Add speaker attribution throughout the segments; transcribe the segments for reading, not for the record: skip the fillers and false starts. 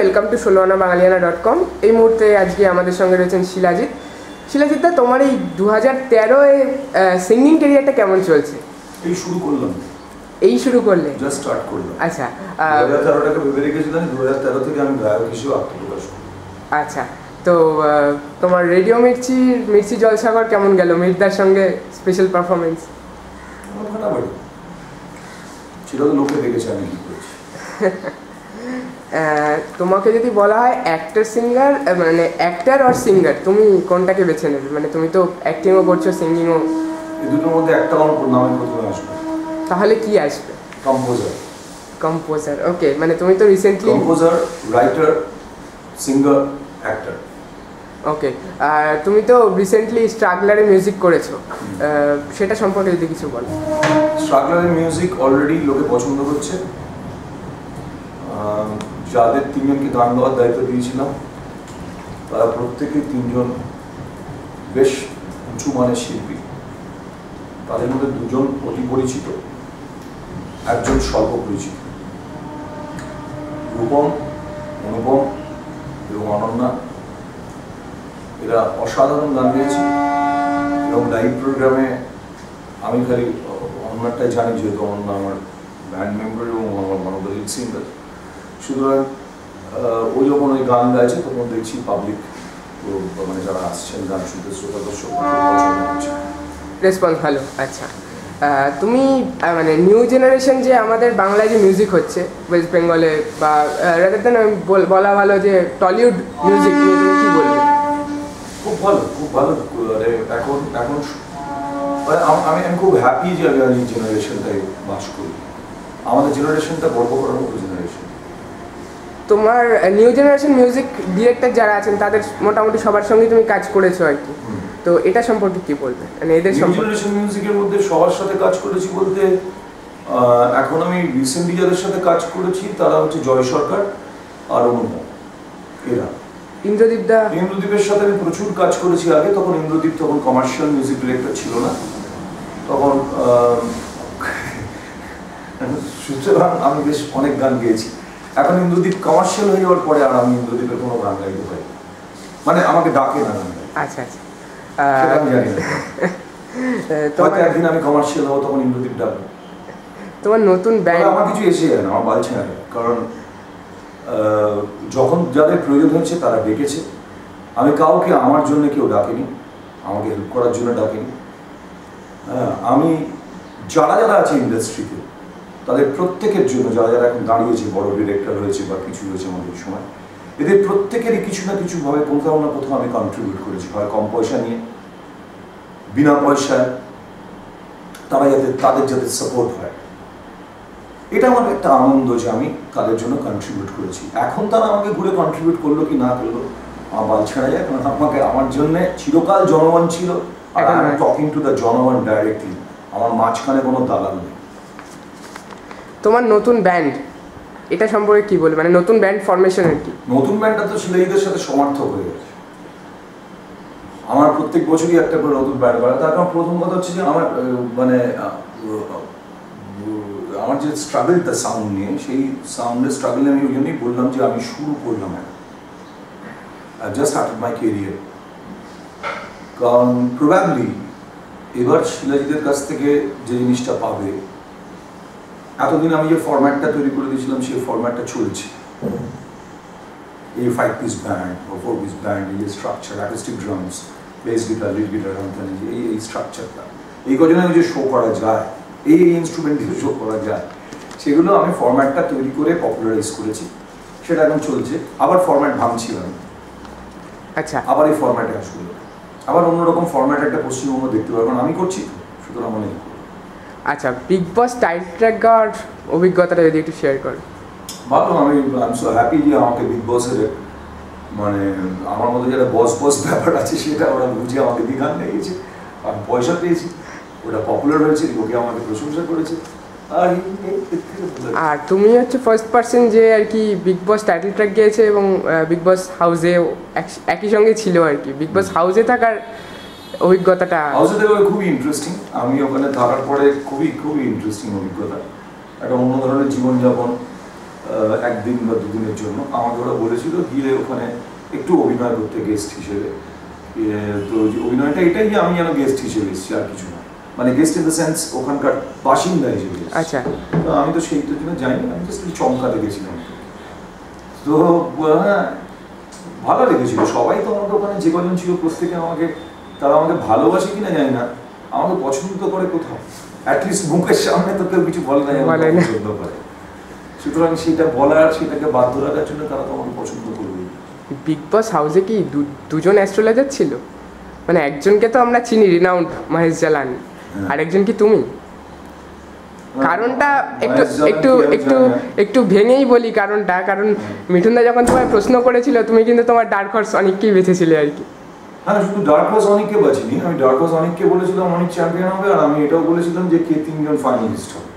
Speaker 1: Welcome to ষোলোআনা-বাঙালিয়ানা.com। এই মুহূর্তে আজকে আমাদের সঙ্গে রয়েছেন শিলাজিৎ। শিলাজিৎ দা, তোমার এই 2013-এ সিঙ্গিং ক্যারিয়ারটা কেমন চলছে?
Speaker 2: এই শুরু করলে
Speaker 1: জাস্ট স্টার্ট করলাম। আচ্ছা,
Speaker 2: 2013টাকে ভেবে রেখেছিলাম, 2013 থেকে আমি গায়ক হিসেবে আত্মপ্রকাশ করি।
Speaker 1: আচ্ছা, তো তোমার রেডিও মির্চি জলসাঘর কেমন গেল? মির্দার সঙ্গে স্পেশাল পারফরমেন্স
Speaker 2: ফাটাফাটি সেটা তো লোকে দেখেছে আমি কি করছি।
Speaker 1: তোমাকে যদি বলা হয় অ্যাক্টর সিঙ্গার, মানে অ্যাক্টর আর সিঙ্গার, তুমি কোনটাকে বেছে নেবে? মানে তুমি তো অ্যাক্টিংও করছো, সিঙ্গিংও।
Speaker 2: এই দুটোর মধ্যে একটা আমার নামে প্রথমে আসবে।
Speaker 1: তাহলে কি আসবে? কম্পোজার। ওকে, মানে তুমি তো recently
Speaker 2: composer, writer, singer, actor.
Speaker 1: Okay, আর তুমি তো রিসেন্টলি স্ট্রাগলারে মিউজিক করেছো, সেটা সম্পর্কে যদি কিছু বলো।
Speaker 2: স্ট্রাগলারের মিউজিক অলরেডি লোকে পছন্দ করছে। যাদের তিনজনকে গান গাওয়ার দায়িত্ব দিয়েছিলাম তারা প্রত্যেকেই তিনজন বেশ উঁচু মানের শিল্পী। তাদের মধ্যে দুজন অতি পরিচিত, একজন স্বল্প পরিচিত। রূপম, অনুপম এবং অনন্যা এরা অসাধারণ গান গেয়েছে এবং লাইভ প্রোগ্রামে আমি খালি অনন্যাটাই জানি, যেহেতু অনন্যা আমার ব্যান্ড মেম্বার এবং আমার one of the lead singer. সুতরাং ও যখন ওই গান গাইছে তখন দেখছি পাবলিক, মানে যারা আসছেন গান শুনতে, শ্রোতা দর্শক
Speaker 1: রেসপন্স ভালো। আচ্ছা, তুমি মানে নিউ জেনারেশন যে আমাদের বাংলায় যে মিউজিক হচ্ছে ওয়েস্ট বেঙ্গলে, বা রাদার দেন বলা ভালো যে টলিউড মিউজিক নিয়ে তুমি কী বলবে?
Speaker 2: খুব ভালো। এখন আমি খুব হ্যাপি যে আমি এই জেনারেশনটাই বাস করি। আমাদের জেনারেশনটা গর্ব করার মতো জেনারেশন।
Speaker 1: তোমার নিউ জেনারেশন মিউজিক ডিরেক্টর যারা আছেন তাদের মোটামুটি সবার সঙ্গে তুমি কাজ করেছো আর কি, তো এটা সম্পর্কে কি বলবে? মানে এদের
Speaker 2: নিউ জেনারেশন মিউজিকের মধ্যে সবার সাথে কাজ করেছি বলতে, এখন আমি রিসেন্টলি যাদের সাথে কাজ করেছি তারা হচ্ছে জয় সরকার আর অনুপম। এরা ইন্দ্রদীপের সাথে আমি প্রচুর কাজ করেছি আগে। তখন ইন্দ্রদীপ তখন কমার্শিয়াল মিউজিক ডিরেক্টর ছিল না, তখন সুতরাং আমি বেশ অনেক গান গেয়েছি। এখন ইন্দ্রদীপ কমার্শিয়াল হয়ে যাওয়ার পরে আর আমি ইন্দ্রদীপের কোনো গান গাইতে পারি, মানে আমাকে ডাকে না গান গাই।
Speaker 1: আচ্ছা আচ্ছা,
Speaker 2: আমি জানি না, হয়তো একদিন আমি কমার্শিয়াল হবো, তখন ইন্দ্রদীপ ডাকবে।
Speaker 1: তোমার নতুন ব্যান্ড
Speaker 2: আমার কিছু এসে যায় না, আমার বালছে না, কারণ যখন যাদের প্রয়োজন হয়েছে তারা ডেকেছে। আমি কাউকে আমার জন্য কেউ ডাকেনি, আমাকে হেল্প করার জন্য ডাকেনি। আমি যারা আছে ইন্ডাস্ট্রিতে তাদের প্রত্যেকের জন্য, যারা এখন দাঁড়িয়েছে, বড় ডিরেক্টর হয়েছে বা কিছু হয়েছে আমাদের সময়, এদের প্রত্যেকেরই কিছু না কিছুভাবে কোথাও না কোথাও আমি কন্ট্রিবিউট করেছি, হয় কম পয়সা নিয়ে, বিনা পয়সায়, তাদের যাতে সাপোর্ট হয়। এটা আমার একটা আনন্দ যে আমি তাদের জন্য কন্ট্রিবিউট করেছি। এখন তারা আমাকে ঘুরে কন্ট্রিবিউট করলো কি না করলো আমার বাল ছেড়া যায়, কারণ আমাকে আমার জন্য চিরকাল জনগণ ছিল, আর I am talking to the জনগণ ডাইরেক্টলি। আমার মাঝখানে কোনো দালাল নেই।
Speaker 1: তোমার নতুন ব্যান্ড, এটা সম্পর্কে কি বলবে? মানে নতুন ব্যান্ড ফরমেশন আর কি।
Speaker 2: নতুন ব্যান্ডটা তো শিলাজিতের সাথে সমার্থক হয়ে গেছে। আমার প্রত্যেক বছরই একটা করে নতুন ব্যান্ড বাড়ে। তার কারণ প্রথম কথা হচ্ছে যে আমার মানে আমার যে স্ট্রাগলটা সাউন্ড নিয়ে, সেই সাউন্ডের স্ট্রাগল আমি ওই জন্যই বললাম যে আমি শুরু করলাম এখন, জাস্ট স্টার্টেড মাই কেরিয়ার। কারণ প্রবাবলি এবার শিলাজিতের কাছ থেকে যে জিনিসটা পাবে, এতদিন আমি যে ফরম্যাটটা তৈরি করে দিয়েছিলাম সেই ফরম্যাটটা চলছে। এই 5 piece ব্যান্ড বা 4 piece ব্যান্ড, এই structure, acoustic drums, bass guitar, lead guitar, এই স্ট্রাকচারটা, এই কজনে যে শো করা যায়, এই ইনস্ট্রুমেন্ট দিয়ে শো করা যায়, সেগুলো আমি ফরম্যাটটা তৈরি করে পপুলারাইজ করেছি। সেটা এখন চলছে। আবার ফরম্যাট ভাঙছিলাম,
Speaker 1: আচ্ছা,
Speaker 2: আবার এই ফরম্যাটে আসবে, আবার অন্যরকম ফরম্যাট একটা পশ্চিমবঙ্গ দেখতে পারবেন। আমি করছি, সুতরাং মনে করি।
Speaker 1: আচ্ছা, বিগ বস টাইটেল ট্র্যাক গাওয়ার অভিজ্ঞতাটা যদি একটু শেয়ার করেন।
Speaker 2: ভাবলাম আমি সো হ্যাপি যে আমাকে বিগ বসের, মানে আমার মধ্যে যেটা বস ব্যাপার আছে সেটা ওরা বুঝে আমাকে গান নিয়েছে, আমি পয়সা পেয়েছি, ওটা পপুলার হয়েছে, লোকে আমাকে প্রশংসা করেছে।
Speaker 1: আর তুমি হচ্ছে ফার্স্ট পার্সন যে আর কি বিগ বস টাইটেল ট্র্যাক গিয়েছে এবং বিগ বস হাউসে একই সঙ্গে ছিল আর কি। বিগ বস হাউসে থাকার অভিজ্ঞতাটা
Speaker 2: খুবই ইন্টারেস্টিং। আমি ওখানে থাকার পরে খুবই ইন্টারেস্টিং অভিজ্ঞতা। একটা অন্য ধরনের জীবনযাপন, একদিন বা দুদিনের জন্য। আমাকে ওরা বলেছিল গিয়ে ওখানে একটু অভিনয় করতে গেস্ট হিসেবে। তো যে অভিনয়টা এটাই যে আমি যেন গেস্ট হিসেবে এসেছি, আর কিছু না, মানে গেস্ট ইন দ্য সেন্স ওখানকার বাসিন্দা হিসেবে।
Speaker 1: আচ্ছা।
Speaker 2: তো আমি তো সেই জন্য যাইনি, আমি জাস্ট চমকাতে গেছিলাম। তো ভালো লেগেছিল। সবাই তো আমাকে ওখানে যে কজন ছিল প্রত্যেকে আমাকে, তারা আমাকে ভালোবাসে কিনা জানি না, আমাকে পছন্দ করে কোথাও, অ্যাটলিস্ট মুখের সামনে তো কেউ কিছু বলে না পছন্দ করে। সুতরাং সেটা বলার, সেটাকে বাধ্য রাখার জন্য তারা তো আমাকে পছন্দ করবে।
Speaker 1: বিগ বস হাউসে কি দুজন অ্যাস্ট্রোলজার ছিল? মানে একজনকে তো আমরা চিনি, রিনাউন্ড মহেশ জালান, আর একজন কি তুমি? কারণটা একটু একটু একটু একটু ভেঙেই বলি কারণটা, কারণ মিঠুনদা যখন তোমায় প্রশ্ন করেছিল তুমি কিন্তু তোমার ডার্ক হর্স অনেককেই বেঁচেছিলে আর কি।
Speaker 2: হ্যাঁ, শুধু ডার্ক হর্স অনেককে বাঁচিনি, আমি ডার্ক হর্স অনেককে বলেছিলাম অনেক চ্যাম্পিয়ন হবে, আর আমি এটাও বলেছিলাম যে কে 3 জন ফাইনালিস্ট হবে।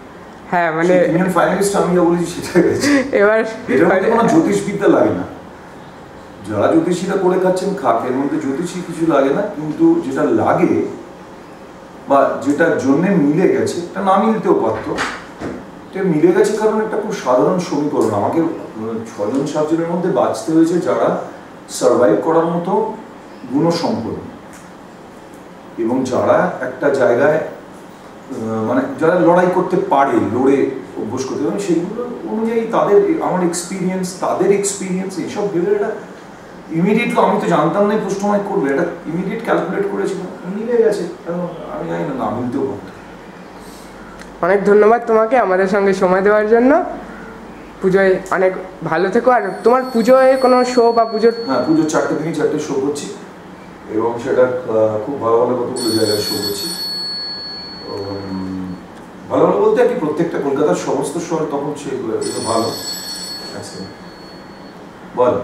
Speaker 1: হ্যাঁ মানে
Speaker 2: 3 জন ফাইনালিস্ট আমি যা বলেছি সেটাই হয়েছে।
Speaker 1: এবার
Speaker 2: এটার মধ্যে কোনো জ্যোতিষবিদ্যা লাগে না, যারা জ্যোতিষীরা করে খাচ্ছেন খাক, এর মধ্যে জ্যোতিষী কিছু লাগে না, কিন্তু যেটা লাগে বা যেটার জন্যে মিলে গেছে, এটা না মিলতেও পারতো, এটা মিলে গেছে কারণ একটা খুব সাধারণ সমীকরণ। আমাকে 6 জন 7 জনের মধ্যে বাঁচতে হয়েছে যারা সার্ভাইভ করার মতো গুণসম্পন্ন, এবং যারা একটা জায়গায় মানে যারা লড়াই করতে পারে, লড়ে অভ্যস্ত করতে পারে, সেইগুলো অনুযায়ী তাদের, আমার এক্সপিরিয়েন্স, তাদের এক্সপিরিয়েন্স, এইসব ভেবে এটা ইমিডিয়েটলি, আমি তো জানতাম না প্রশ্ন আমায় করবে, এটা ইমিডিয়েট ক্যালকুলেট করেছিলাম, মিলে গেছে। আমি জানি না, না মিলতেও পারত।
Speaker 1: অনেক ধন্যবাদ তোমাকে আমাদের সঙ্গে সময় দেওয়ার জন্য। পুজোয় অনেক ভালো থেকো। আর তোমার পুজোয় কোনো শো বা পুজোর?
Speaker 2: হ্যাঁ, পুজোর 4টে থেকে 4টে শো করছি, এবং সেটা খুব ভালো ভালো কতগুলো জায়গায় শো করছি। ভালো ভালো বলতে আর কি, প্রত্যেকটা কলকাতার সমস্ত শহর তখন সে ভালো। আচ্ছা বল।